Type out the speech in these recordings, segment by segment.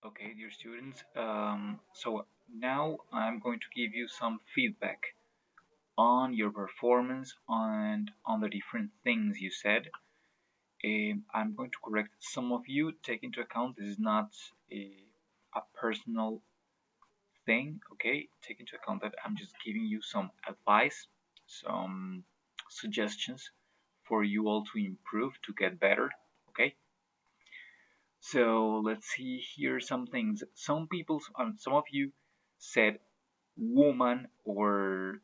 Okay, dear students, so now I'm going to give you some feedback on your performance and on the different things you said. I'm going to correct some of you. Take into account this is not a personal thing, okay? Take into account that I'm just giving you some advice, some suggestions for you all to improve, to get better, okay? So let's see here some things. Some of you said woman or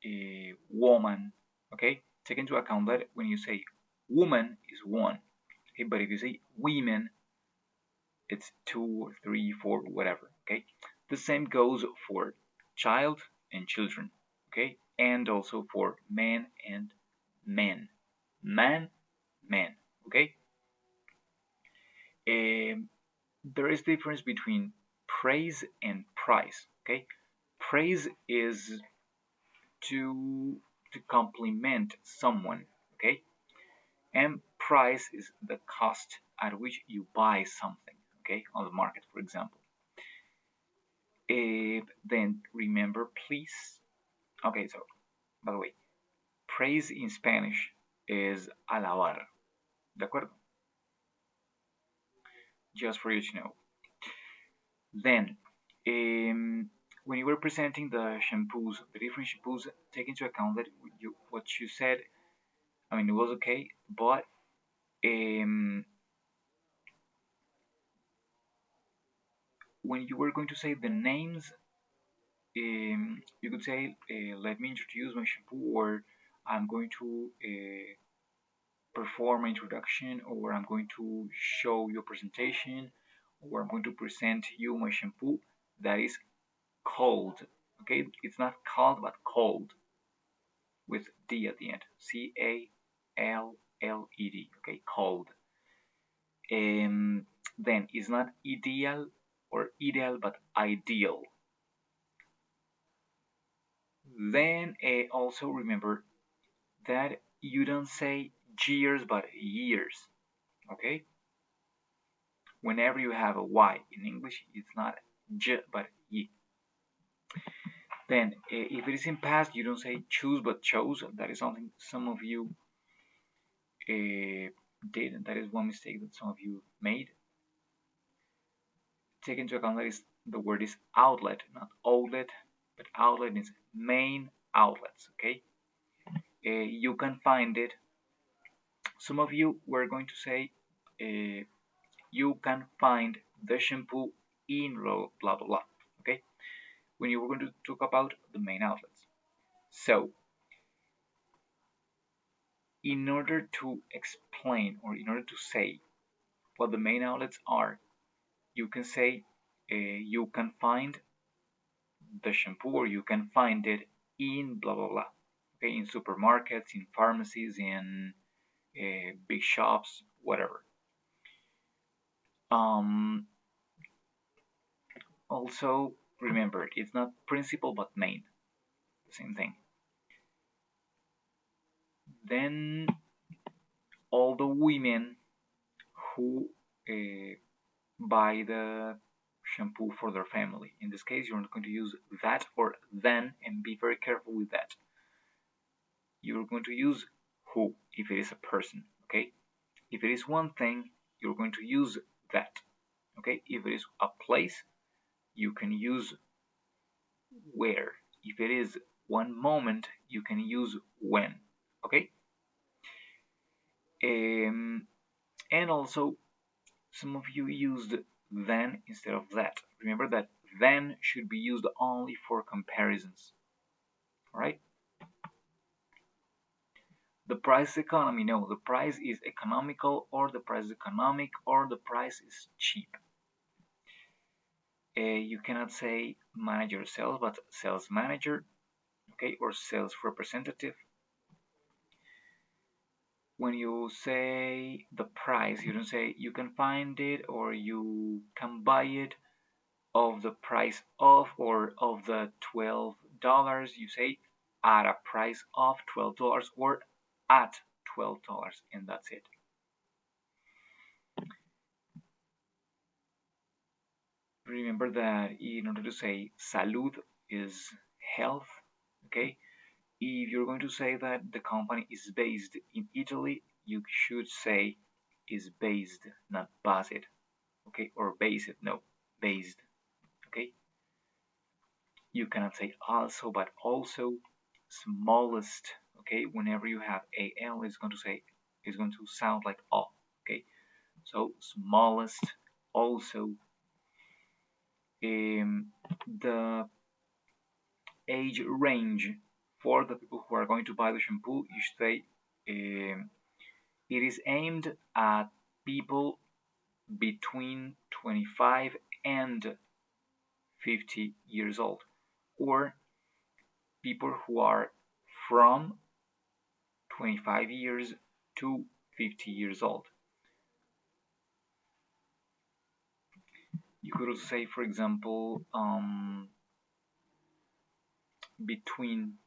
a woman. Okay, take into account that when you say woman is one. Okay, but if you say women, it's two or three, four, whatever. Okay, the same goes for child and children. Okay, and also for men and men, man, man. Okay. Um, there is difference between praise and price. Okay, praise is to compliment someone. Okay, and price is the cost at which you buy something. Okay, on the market, for example. Then remember, please. Okay, so by the way, praise in Spanish is alabar. De acuerdo? Just for you to know. Then, when you were presenting the shampoos, the different shampoos, take into account that what you said. I mean, it was okay, but um, when you were going to say the names, you could say, "Let me introduce my shampoo," or "I'm going to perform an introduction," or "I'm going to show you a presentation," or "I'm going to present you my shampoo." That is called. Okay, it's not called, but called with D at the end. Called. Okay, called. Then it's not ideal or ideal, but ideal. Then also remember that you don't say years, but years. Okay? Whenever you have a Y in English, it's not J, but Y. Then, if it is in past, you don't say choose, but chose. That is something some of you did, and that is one mistake that some of you made. Take into account that is the word is outlet, not outlet, but outlet is main outlets. Okay, you can find it. Some of you were going to say you can find the shampoo in blah blah blah. Okay, when you were going to talk about the main outlets. So, in order to explain or in order to say what the main outlets are, you can say you can find the shampoo or you can find it in blah blah blah. Okay, in supermarkets, in pharmacies, in big shops, whatever. Um, Also, remember, it's not principal but main, the same thing. Then, all the women who buy the shampoo for their family. In this case, you're not going to use that or then, and be very careful with that. You're going to use who if it is a person, okay? If it is one thing, you're going to use that, okay? If it is a place, you can use where. If it is one moment, you can use when, okay? Um, and also, some of you used then instead of that. Remember that then should be used only for comparisons, all right? The price economy, no, the price is economical or the price is economic or the price is cheap. You cannot say manager sales, but sales manager, okay, or sales representative. When you say the price, you don't say you can find it or you can buy it of the price of or of the $12. You say at a price of $12 or at $12, and that's it. remember that in order to say salud is health, okay? If you're going to say that the company is based in Italy, you should say is based, not based, okay? Or based, no, based, okay? You cannot say also, but also smallest, okay? Whenever you have al, it's going to sound like o, okay? So smallest, also. The age range for the people who are going to buy the shampoo, you should say it is aimed at people between 25 and 50 years old, or people who are from 25 years to 50 years old. You could also say, for example, between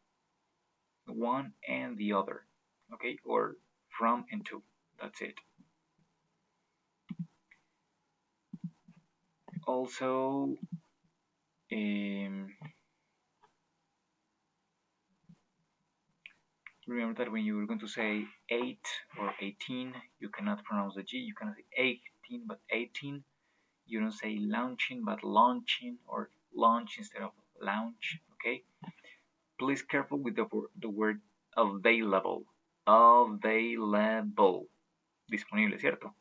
one and the other, okay, or from and to. That's it. Also, remember that when you're going to say 8 or 18, you cannot pronounce the G. You cannot say 18, but 18. You don't say launching, but launching, or launch instead of launch. Okay. Please careful with the word available. Available. Disponible, ¿cierto?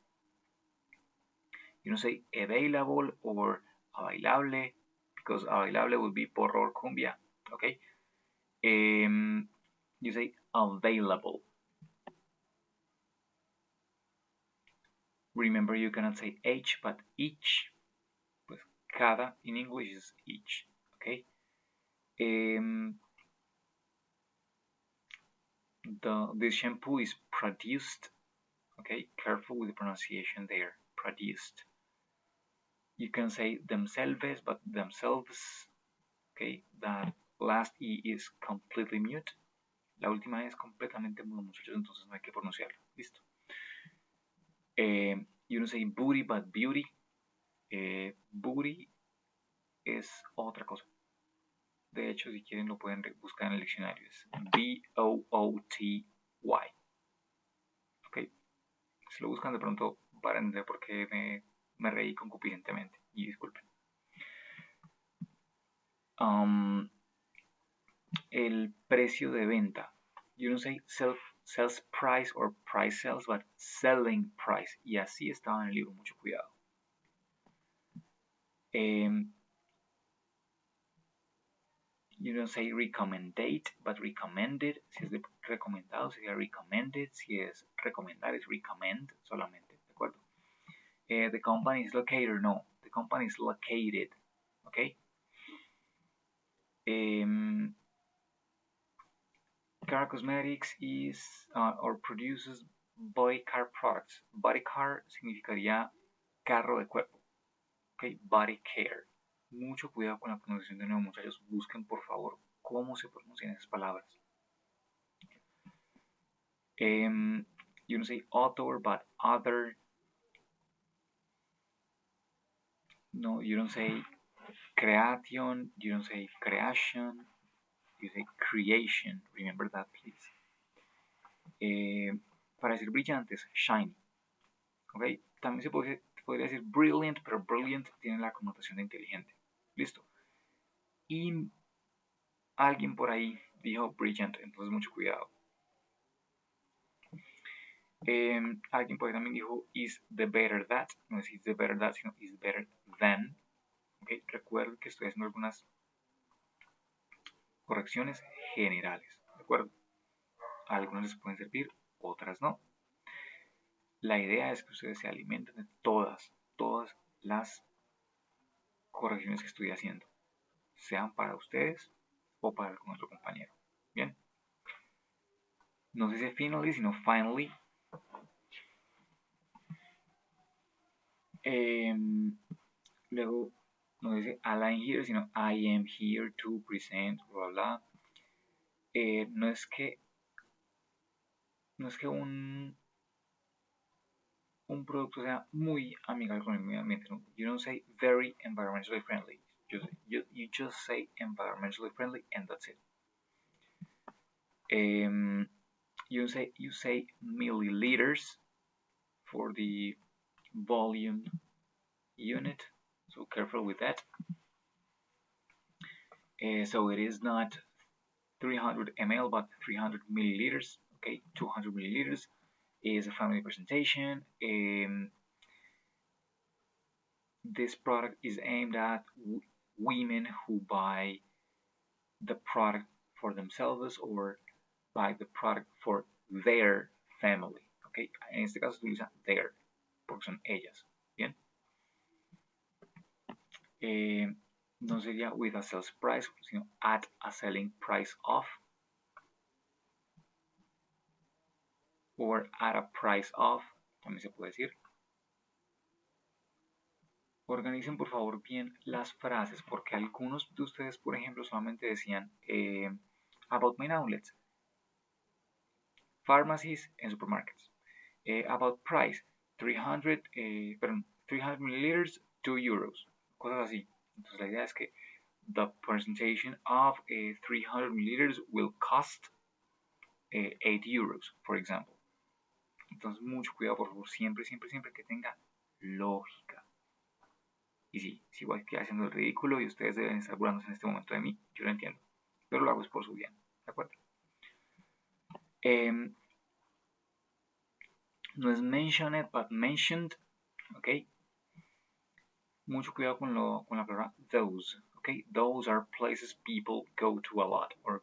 You don't say available or available, because available would be porro or cumbia. Okay. You say available. Remember, you cannot say each, but each. Pues cada in English is each. Okay. This shampoo is produced. Okay, careful with the pronunciation there. Produced. You can say themselves, but themselves. Okay, that last e is completely mute. La última es completamente muda, muchachos, entonces no hay que pronunciarlo. Listo. You don't say booty, but beauty. Booty es otra cosa. De hecho, si quieren lo pueden buscar en el diccionario. Es B-O-O-T-Y. Ok. Si lo buscan de pronto para entender por qué me reí concupiscentemente. Y disculpen. El precio de venta. You don't say sales price or price sales, but selling price. Y así estaba en el libro, mucho cuidado. You don't say recommended, but recommended. Si es de recomendado, sería recommended. Si es recomendar, es recommend solamente. ¿De acuerdo? The company is located. No, the company is located. Okay. Cara Cosmetics is or produces body care products. Body care significaría carro de cuerpo. Okay, body care. Mucho cuidado con la pronunciación de nuevo, muchachos. Busquen por favor cómo se pronuncian esas palabras. You don't say author, but other. No, you don't say creation. You don't say creation. You say creation. Remember that, please. Para decir brillantes, shiny. Okay. También se podría decir brilliant, pero brilliant tiene la connotación de inteligente. Listo. Y alguien por ahí dijo brilliant, entonces mucho cuidado. Alguien por ahí también dijo is the better that, no es is the better that, sino is better than. Okay. Recuerden que estoy haciendo algunas correcciones generales, ¿de acuerdo? Algunas les pueden servir, otras no. La idea es que ustedes se alimenten de todas las correcciones que estoy haciendo, sean para ustedes o para algún otro compañero. Bien. No se dice finally, sino finally. Luego no dice align here, sino I am here to present, bla bla. No es que un producto sea muy amigable con el medio ambiente. No? You don't say very environmentally friendly. You just say environmentally friendly and that's it. Um, you say milliliters for the volume unit. So careful with that. So it is not 300 ml but 300 milliliters. Okay, 200 milliliters is a family presentation. This product is aimed at women who buy the product for themselves or buy the product for their family. Okay, en este caso se utiliza their porque son ellas. Bien, no sería with a sales price, sino at a selling price of or at a price of, también se puede decir. Organicen por favor bien las frases porque algunos de ustedes, por ejemplo, solamente decían about main outlets, pharmacies and supermarkets. About price, 300, 300 milliliters, 2 euros, cosas así. Entonces la idea es que the presentation of 300 milliliters will cost 8 euros, for example. Entonces mucho cuidado, por favor, siempre, siempre, siempre que tenga lógica. Y sí, si voy aquí haciendo el ridículo y ustedes deben estar burlándose en este momento de mí, yo lo entiendo, pero lo hago es por su bien, ¿de acuerdo? No es mentioned, but mentioned, ¿ok? Mucho cuidado con la palabra those, ¿ok? Those are places people go to a lot, or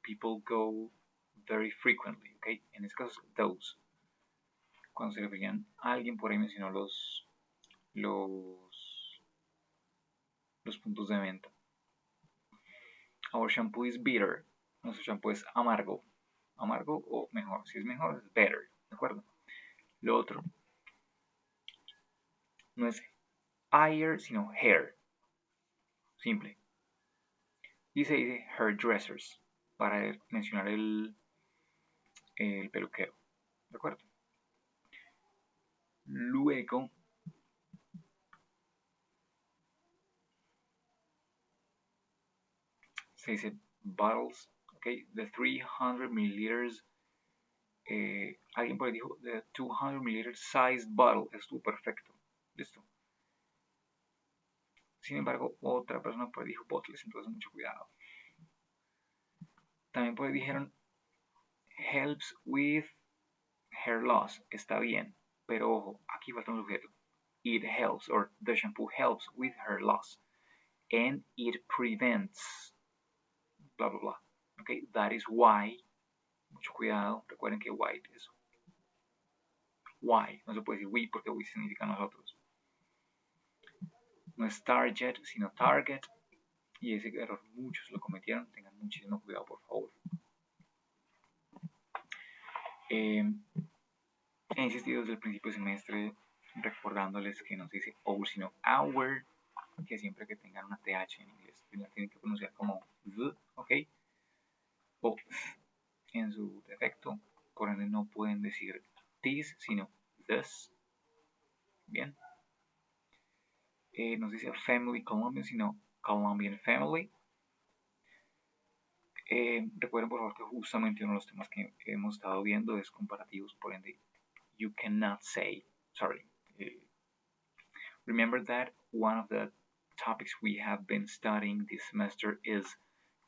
people go very frequently, ¿ok? En este caso, those. Cuando se referían a alguien, por ahí mencionó los puntos de venta. Our shampoo is bitter. Nuestro shampoo es amargo. Amargo o mejor. Si es mejor, es better. ¿De acuerdo? Lo otro. No es hair, sino hair. Simple. Y se dice hairdressers para mencionar el peluquero. ¿De acuerdo? Luego se dice bottles. Ok. The 300 milliliters. Alguien por ahí dijo the 200 milliliters sized bottle. Estuvo perfecto. Listo. Sin embargo, otra persona por ahí dijo bottles, entonces mucho cuidado. También por ahí dijeron helps with hair loss. Está bien, pero ojo, aquí falta un sujeto. It helps, or the shampoo helps with hair loss. And it prevents, bla, bla, bla. Okay, that is why, mucho cuidado, recuerden que white es why, no se puede decir we porque we significa nosotros. No es target, sino target. Y ese error muchos lo cometieron, tengan muchísimo cuidado por favor. He insistido desde el principio del semestre recordándoles que no se dice our sino our, que siempre que tengan una th en inglés la tienen que pronunciar como the, ok, o en su defecto, por ende no pueden decir this sino this. Bien, no se dice family Colombian sino Colombian family. Recuerden por favor que justamente uno de los temas que hemos estado viendo es comparativos, por ende you cannot say, sorry, remember that one of the topics we have been studying this semester is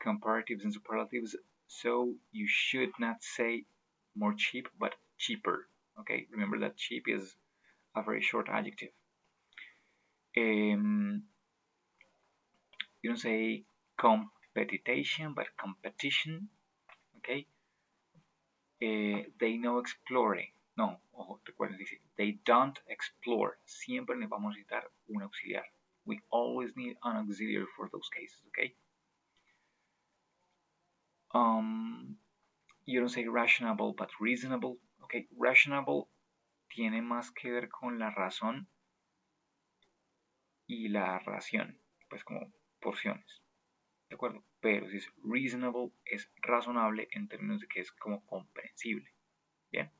comparatives and superlatives, so you should not say more cheap but cheaper. Okay, remember that cheap is a very short adjective. You don't say competition but competition. Okay, they know exploring. No, ojo, recuerden, dice, they don't explore. Siempre le vamos a necesitar un auxiliar. We always need an auxiliary for those cases, okay? You don't say rationable, but reasonable. Okay, rationable tiene más que ver con la razón y la ración, pues como porciones, ¿de acuerdo? Pero si es reasonable, es razonable en términos de que es como comprensible, ¿bien?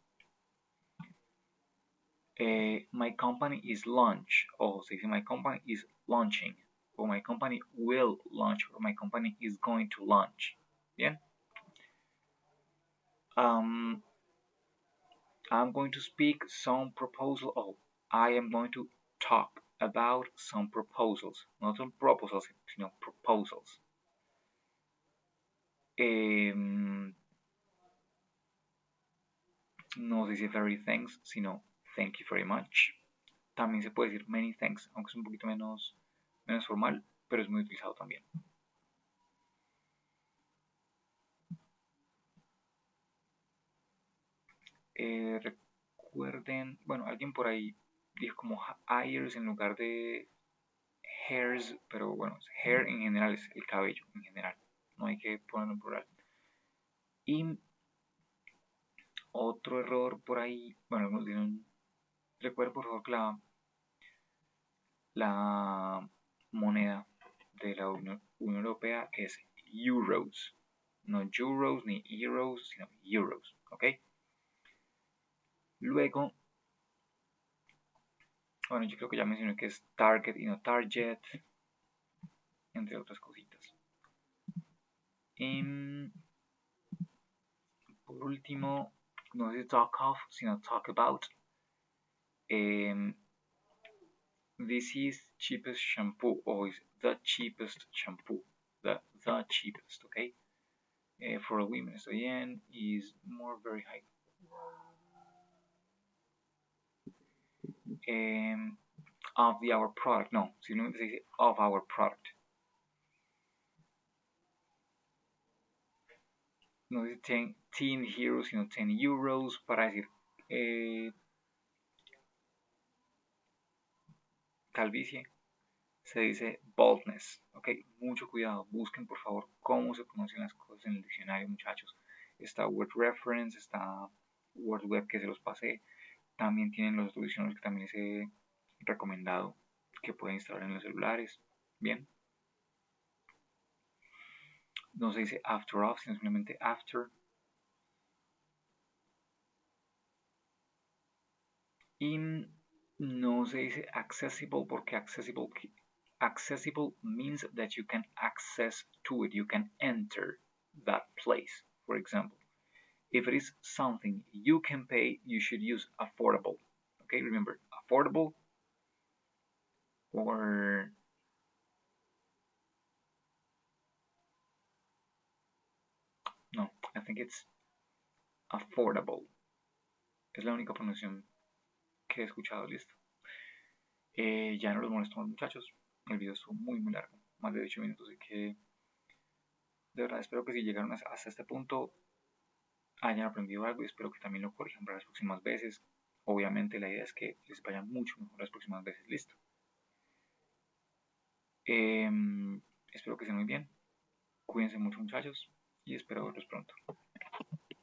My company is launch, o se dice my company is launching, o my company will launch, or my company is going to launch. Bien. Um, I'm going to speak some proposal. Oh, I am going to talk about some proposals, not some proposals, proposals. Em, no se dice very thanks, sino thank you very much. También se puede decir many thanks, aunque es un poquito menos formal, pero es muy utilizado también. Recuerden, bueno, alguien por ahí dijo como hairs en lugar de hairs, pero bueno, hair en general es el cabello en general, no hay que ponerlo en plural. Y otro error por ahí, bueno, algunos dicen, recuerden por favor que la moneda de la Unión Europea es euros, no euros ni euros, sino euros, ¿ok? Luego, bueno, yo creo que ya mencioné que es target y no target, entre otras cositas. Y por último, no es talk of, sino talk about. This is cheapest shampoo, or is the cheapest shampoo. The cheapest, okay? For women, so yen is more very high. Of our product, no, simplemente se dice of our product. No dice 10 euros, sino 10 euros para decir calvicie. Se dice baldness, ok, mucho cuidado, busquen por favor cómo se pronuncian las cosas en el diccionario, muchachos. Está Word Reference, está Word Web que se los pasé, también tienen los diccionarios que también les he recomendado que pueden instalar en los celulares. Bien, no se dice after off, sino simplemente after. Y no se dice accessible porque accessible means that you can access to it, you can enter that place, for example. If it is something you can pay, you should use affordable. Okay, remember, affordable or no, I think it's affordable. Es la única pronunciación que he escuchado, listo. Ya no los molesto más, muchachos. El video estuvo muy largo, más de 8 minutos, así que de verdad espero que si llegaron hasta este punto hayan aprendido algo y espero que también lo corrijan para las próximas veces. Obviamente la idea es que les vaya mucho mejor las próximas veces, listo. Espero que estén muy bien. Cuídense mucho muchachos y espero verlos pronto.